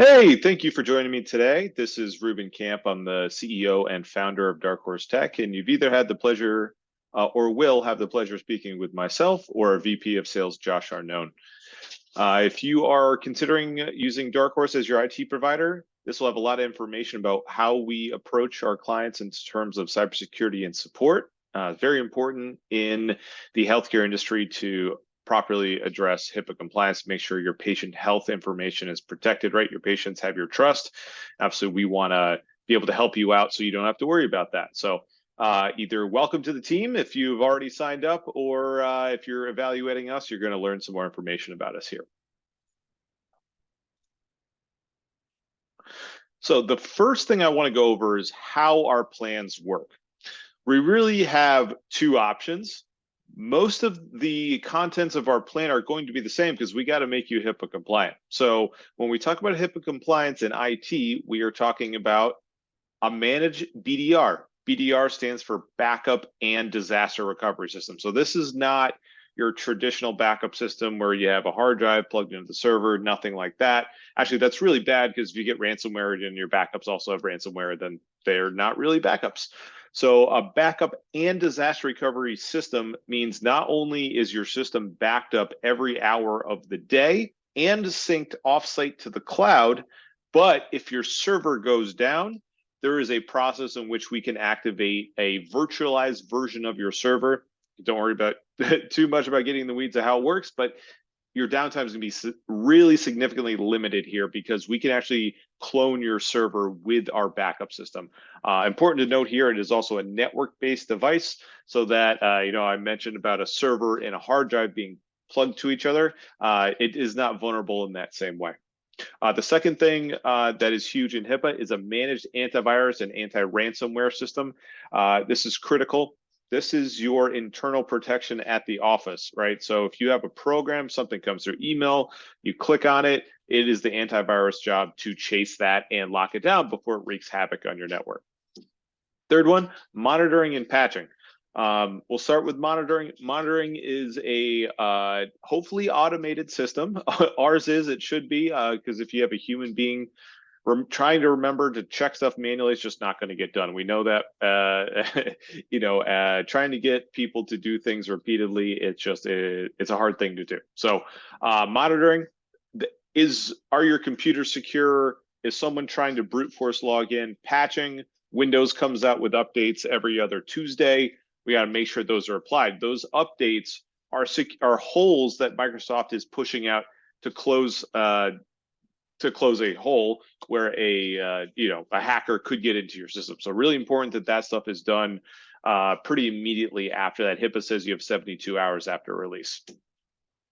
Hey, thank you for joining me today. This is Reuben Kamp. I'm the CEO and founder of Darkhorse Tech, and you've either had the pleasure or will have the pleasure of speaking with myself or our VP of Sales, Josh Arnone. If you are considering using Darkhorse as your IT provider, this will have a lot of information about how we approach our clients in terms of cybersecurity and support. Very important in the healthcare industry to properly address HIPAA compliance, make sure your patient health information is protected, right? Your patients have your trust. Absolutely, we want to be able to help you out so you don't have to worry about that. So either welcome to the team if you've already signed up, or if you're evaluating us, you're going to learn some more information about us here. So the first thing I want to go over is how our plans work. We really have two options. Most of the contents of our plan are going to be the same because we got to make you HIPAA compliant. So when we talk about HIPAA compliance in IT, we are talking about a managed BDR. BDR stands for backup and disaster recovery system. So this is not your traditional backup system where you have a hard drive plugged into the server, nothing like that. Actually, that's really bad because if you get ransomware and your backups also have ransomware, then they're not really backups. So a backup and disaster recovery system means not only is your system backed up every hour of the day and synced offsite to the cloud, but if your server goes down, there is a process in which we can activate a virtualized version of your server. Don't worry about too much about getting in the weeds of how it works, but your downtime is going to be really significantly limited here because we can actually clone your server with our backup system. Important to note here, it is also a network-based device, so that I mentioned about a server and a hard drive being plugged to each other. It is not vulnerable in that same way. The second thing that is huge in HIPAA is a managed antivirus and anti-ransomware system. This is critical. This is your internal protection at the office, right? So if you have a program, something comes through email, you click on it, it is the antivirus job to chase that and lock it down before it wreaks havoc on your network. Third one, monitoring and patching. We'll start with monitoring. Monitoring is a hopefully automated system. Ours is, it should be, because if you have a human being trying to remember to check stuff manually, it's just not going to get done. We know that, trying to get people to do things repeatedly, it's a hard thing to do. So monitoring, are your computers secure? Is someone trying to brute force log in? Patching, Windows comes out with updates every other Tuesday. We got to make sure those are applied. Those updates are holes that Microsoft is pushing out to close a hole where a hacker could get into your system. So really important that that stuff is done pretty immediately after that. HIPAA says you have 72 hours after release.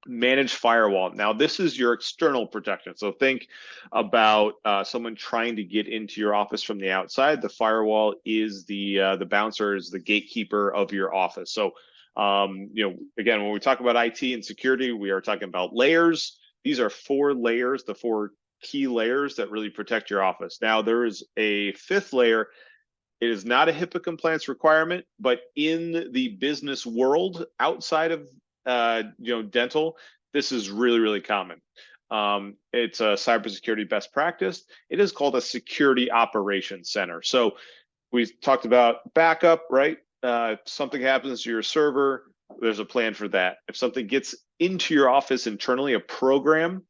Managed firewall. Now, this is your external protection. So think about someone trying to get into your office from the outside. The firewall is the bouncer, is the gatekeeper of your office. So, again, when we talk about IT and security, we are talking about layers. These are 4 layers, the 4 key layers that really protect your office. Now, there is a 5th layer. It is not a HIPAA compliance requirement, but in the business world outside of dental, this is really, really common. It's a cybersecurity best practice. It is called a security operations center. So we talked about backup, right? Something happens to your server, there's a plan for that. If something gets into your office internally, a program,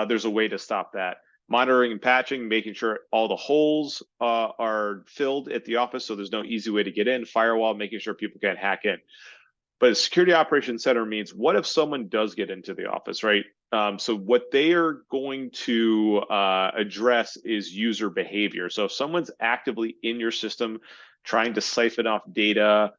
there's a way to stop that. Monitoring and patching, making sure all the holes are filled at the office so there's no easy way to get in. Firewall, making sure people can't hack in. But a security operations center means, what if someone does get into the office, right? So what they are going to address is user behavior. So if someone's actively in your system trying to siphon off data,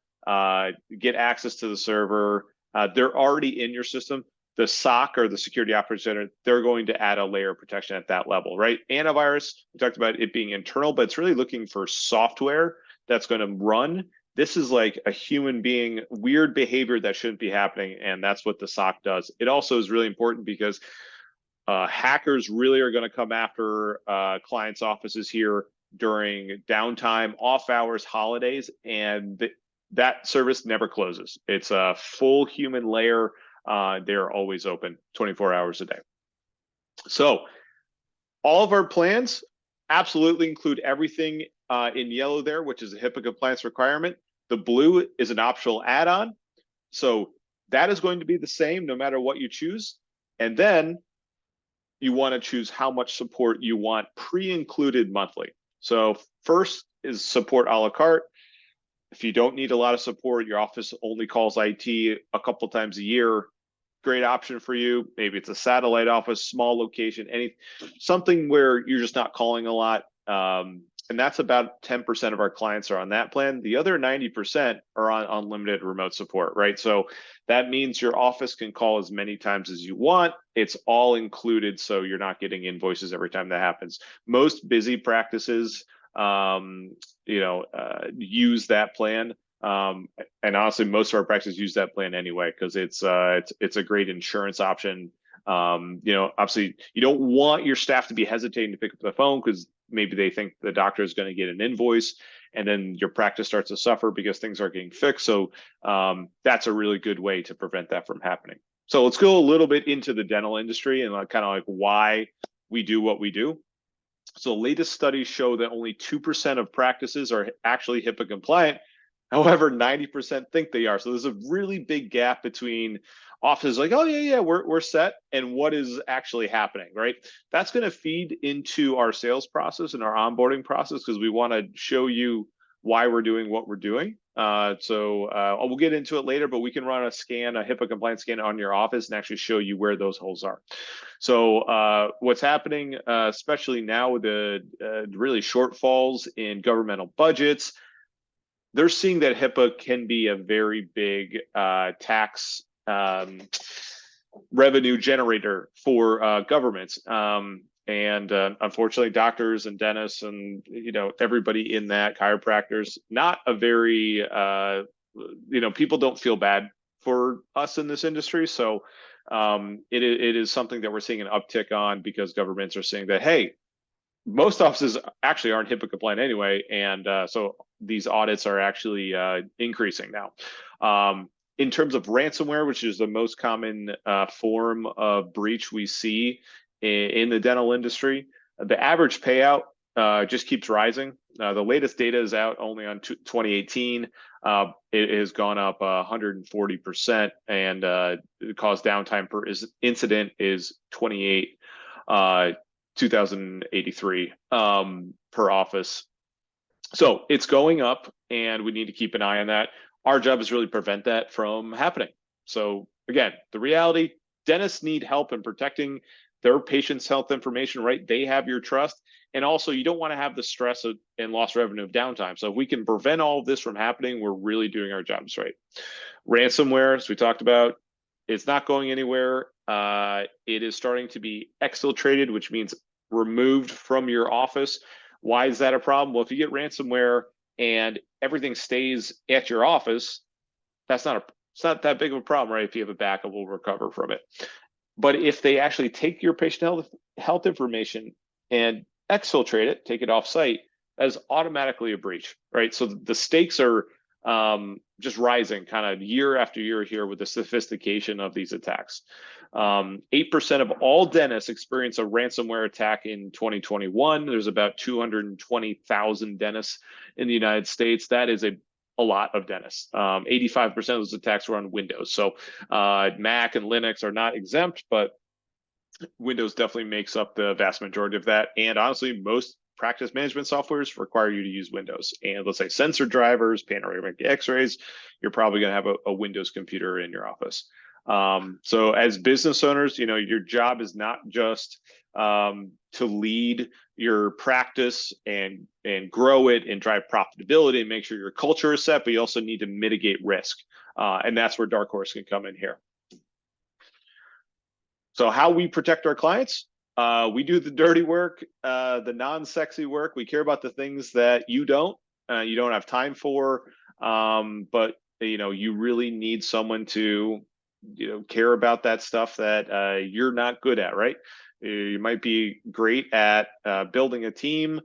get access to the server, they're already in your system, the SOC, or the security operations center, they're going to add a layer of protection at that level, right? Antivirus, we talked about it being internal, but it's really looking for software that's going to run. This is like a human being, weird behavior that shouldn't be happening, and that's what the SOC does. It also is really important because hackers really are going to come after clients' offices here during downtime, off hours, holidays, and that service never closes. It's a full human layer. They're always open 24 hours a day. So All of our plans absolutely include everything in yellow there, which is a HIPAA compliance requirement. The blue is an optional add-on. So that is going to be the same no matter what you choose. And then you want to choose how much support you want pre-included monthly. So first is support a la carte. If you don't need a lot of support, your office only calls IT a couple times a year, great option for you. Maybe it's a satellite office, small location, something where you're just not calling a lot. And that's about 10% of our clients are on that plan. The other 90% are on unlimited remote support, right? So that means your office can call as many times as you want. It's all included, so you're not getting invoices every time that happens. Most busy practices, use that plan. And honestly, most of our practices use that plan anyway because it's a great insurance option. Obviously, you don't want your staff to be hesitating to pick up the phone because maybe they think the doctor is going to get an invoice, and then your practice starts to suffer because things are getting fixed. So that's a really good way to prevent that from happening. So let's go a little bit into the dental industry and kind of like why we do what we do. So latest studies show that only 2% of practices are actually HIPAA compliant. However, 90% think they are. So there's a really big gap between offices like, oh, yeah, we're set, and what is actually happening, right? That's going to feed into our sales process and our onboarding process because we want to show you why we're doing what we're doing. We'll get into it later, but we can run a HIPAA compliance scan on your office and actually show you where those holes are. So what's happening, especially now with the really shortfalls in governmental budgets, they're seeing that HIPAA can be a very big tax revenue generator for governments. Unfortunately, doctors and dentists and everybody in that, chiropractors, not a very people don't feel bad for us in this industry. So it is something that we're seeing an uptick on because governments are saying that, hey, most offices actually aren't HIPAA compliant anyway, and so these audits are actually increasing now. In terms of ransomware, which is the most common form of breach we see in the dental industry, the average payout just keeps rising. The latest data is out only on 2018. It has gone up 140%, and the cause downtime per incident is 28. 2083 per office. So it's going up, and we need to keep an eye on that. Our job is really prevent that from happening. So again, the reality, dentists need help in protecting their patients' health information, right? They have your trust. And also, you don't want to have the stress and lost revenue of downtime. So if we can prevent all of this from happening, we're really doing our jobs right. Ransomware, as we talked about, it's not going anywhere. It is starting to be exfiltrated, which means removed from your office. Why is that a problem? Well, if you get ransomware and everything stays at your office, it's not that big of a problem, right? If you have a backup, we'll recover from it. But if they actually take your patient health information and exfiltrate it, take it off site, that is automatically a breach, right? So the stakes are just rising kind of year after year here with the sophistication of these attacks. 8% of all dentists experience a ransomware attack in 2021. There's about 220,000 dentists in the United States. That is a lot of dentists. 85% of those attacks were on Windows. So Mac and Linux are not exempt, but Windows definitely makes up the vast majority of that. And honestly, most practice management softwares require you to use Windows. And let's say sensor drivers, panoramic x-rays, you're probably going to have a Windows computer in your office. So as business owners, your job is not just to lead your practice and grow it and drive profitability and make sure your culture is set, but you also need to mitigate risk. And that's where Darkhorse can come in here. So how we protect our clients, we do the dirty work, the non-sexy work. We care about the things that you don't have time for, but you really need someone to care about that stuff that you're not good at, right? You might be great at building a team,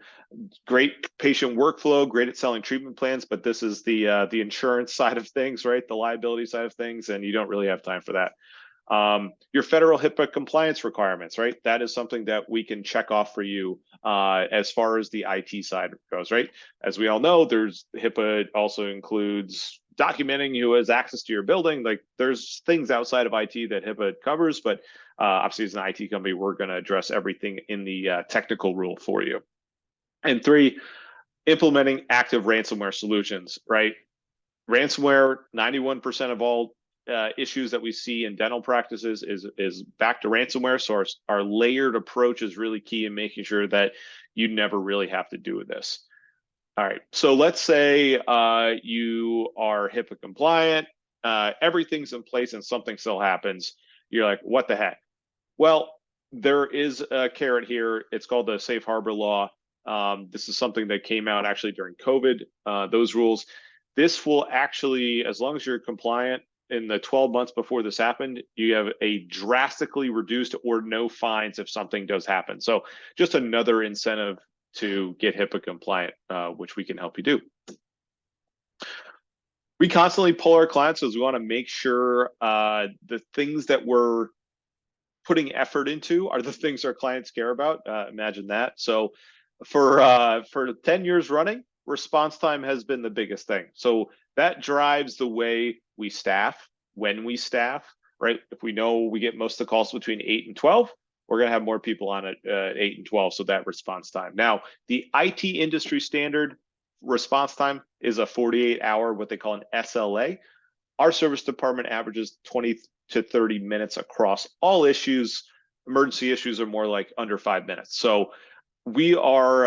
great patient workflow, great at selling treatment plans, but this is the insurance side of things, right? The liability side of things, and you don't really have time for that. Your federal HIPAA compliance requirements, right? That is something that we can check off for you as far as the IT side goes, right? As we all know, there's HIPAA also includes documenting who has access to your building. Like there's things outside of IT that HIPAA covers, but obviously as an IT company, we're going to address everything in the technical rule for you. And three, implementing active ransomware solutions, right? Ransomware, 91% of all issues that we see in dental practices is back to ransomware. So our layered approach is really key in making sure that you never really have to do this. All right. So let's say you are HIPAA compliant, everything's in place, and something still happens. You're like, what the heck? Well, there is a carrot here. It's called the Safe Harbor Law. This is something that came out actually during COVID, those rules. This will actually, as long as you're compliant in the 12 months before this happened, you have a drastically reduced or no fines if something does happen. So just another incentive to get HIPAA compliant, which we can help you do. We constantly pull our clients because we want to make sure the things that we're putting effort into are the things our clients care about. Imagine that. So for 10 years running, response time has been the biggest thing. So that drives the way we staff, when we staff, right? If we know we get most of the calls between 8 and 12, we're going to have more people on it at 8 and 12. So that response time. Now, the IT industry standard response time is a 48-hour, what they call an SLA. Our service department averages 20 to 30 minutes across all issues. Emergency issues are more like under 5 minutes. So we are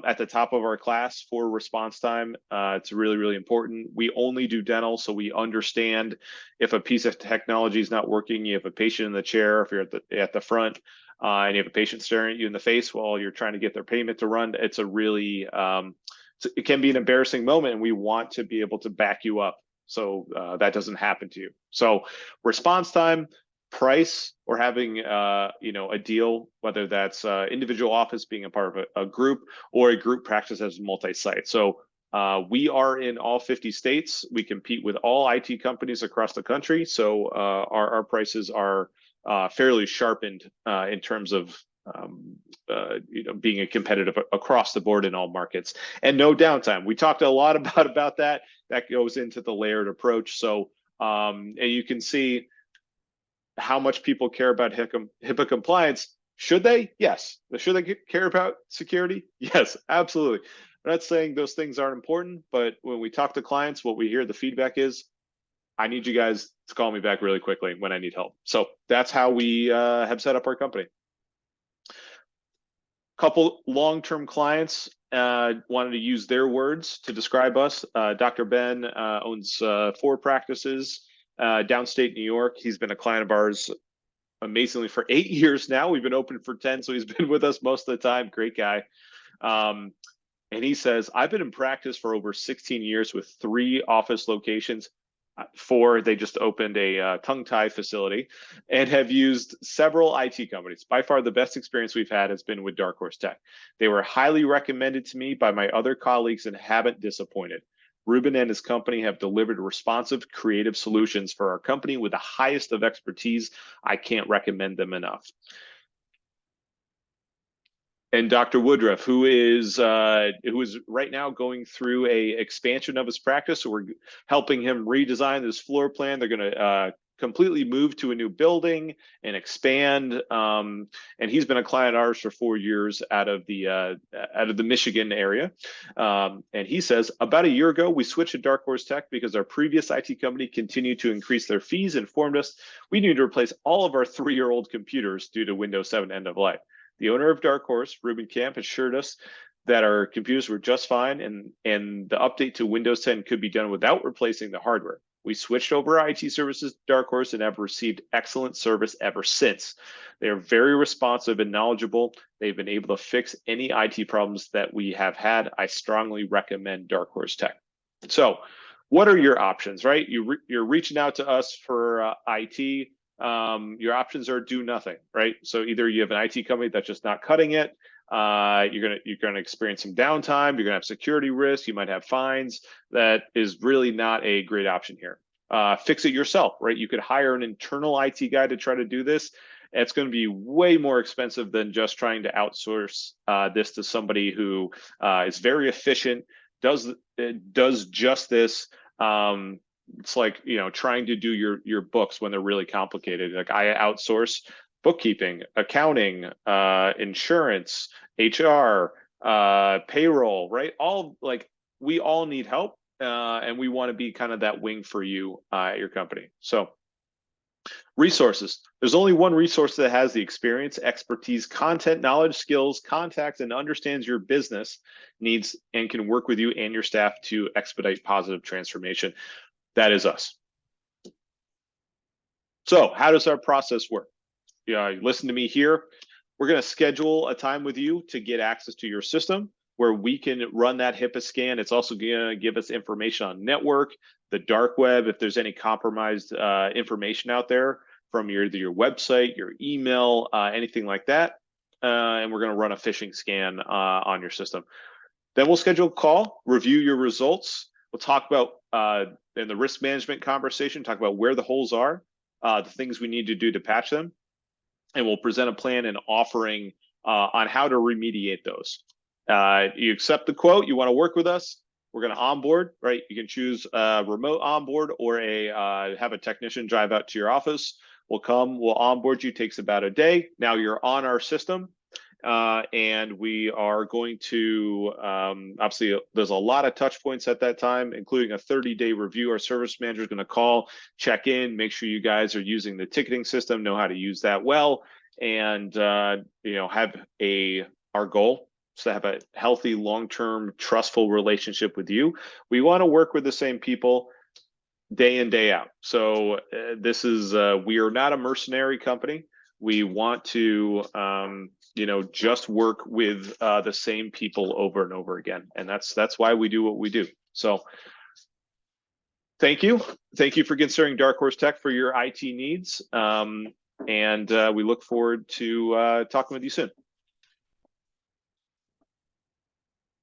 at the top of our class for response time. It's really, really important. We only do dental, so we understand if a piece of technology is not working, you have a patient in the chair, if you're at the front, and you have a patient staring at you in the face while you're trying to get their payment to run, it's a really, it can be an embarrassing moment, and we want to be able to back you up so that doesn't happen to you. So response time, price, or having a deal, whether that's individual office being a part of a group or a group practice as multi-site. So we are in all 50 states. We compete with all IT companies across the country. So our prices are fairly sharpened in terms of being a competitive across the board in all markets, and no downtime. We talked a lot about that. That goes into the layered approach. So and you can see how much people care about HIPAA compliance. Should they? Yes. Should they care about security? Yes, absolutely. I'm not saying those things aren't important, but when we talk to clients, what we hear the feedback is, I need you guys to call me back really quickly when I need help. So that's how we have set up our company. Couple long-term clients wanted to use their words to describe us. Dr. Ben owns 4 practices downstate New York. He's been a client of ours amazingly for 8 years now. We've been open for 10, so he's been with us most of the time. Great guy. And he says, I've been in practice for over 16 years with 3 office locations. 4, they just opened a tongue tie facility and have used several IT companies. By far, the best experience we've had has been with Darkhorse Tech. They were highly recommended to me by my other colleagues and haven't disappointed. Reuben and his company have delivered responsive, creative solutions for our company with the highest of expertise. I can't recommend them enough. And Dr. Woodruff, who is right now going through a expansion of his practice. So we're helping him redesign this floor plan. They're going to completely move to a new building and expand. And he's been a client of ours for 4 years out of the Michigan area. And he says, about a year ago, we switched to Darkhorse Tech because our previous IT company continued to increase their fees and informed us we needed to replace all of our 3-year-old computers due to Windows 7 end of life. The owner of Darkhorse, Reuben Kamp, assured us that our computers were just fine and the update to Windows 10 could be done without replacing the hardware. We switched over our IT services to Darkhorse and have received excellent service ever since. They are very responsive and knowledgeable. They've been able to fix any IT problems that we have had. I strongly recommend Darkhorse Tech. So what are your options, right? You're reaching out to us for IT. Your options are do nothing, right? So either you have an IT company that's just not cutting it, you're gonna experience some downtime, you're gonna have security risk, you might have fines. That is really not a great option here. fix it yourself, right? You could hire an internal IT guy to try to do this. It's going to be way more expensive than just trying to outsource this to somebody who is very efficient, does just this. It's like, you know, trying to do your books when they're really complicated. Like I outsource bookkeeping, accounting, insurance, HR, payroll, right? All like we all need help, and we want to be kind of that wing for you at your company. So resources. There's only one resource that has the experience, expertise, content, knowledge, skills, contacts, and understands your business needs and can work with you and your staff to expedite positive transformation. That is us. So how does our process work? Listen to me here. We're going to schedule a time with you to get access to your system where we can run that HIPAA scan. It's also going to give us information on network, the dark web, if there's any compromised information out there from either your website, your email, anything like that. And we're going to run a phishing scan on your system. Then we'll schedule a call, review your results. We'll talk about, in the risk management conversation, talk about where the holes are, the things we need to do to patch them. And we'll present a plan and offering on how to remediate those. You accept the quote, you want to work with us, we're going to onboard, right? You can choose a remote onboard or have a technician drive out to your office. We'll come, we'll onboard you, takes about a day. Now you're on our system. And we are going to, obviously, there's a lot of touch points at that time, including a 30-day review. Our service manager is going to call, check in, make sure you guys are using the ticketing system, know how to use that well, and have our goal is to have a healthy, long-term, trustful relationship with you. We want to work with the same people day in, day out. So this is we are not a mercenary company. We want to just work with the same people over and over again, and that's why we do what we do. So thank you for considering Darkhorse Tech for your IT needs, and we look forward to talking with you soon.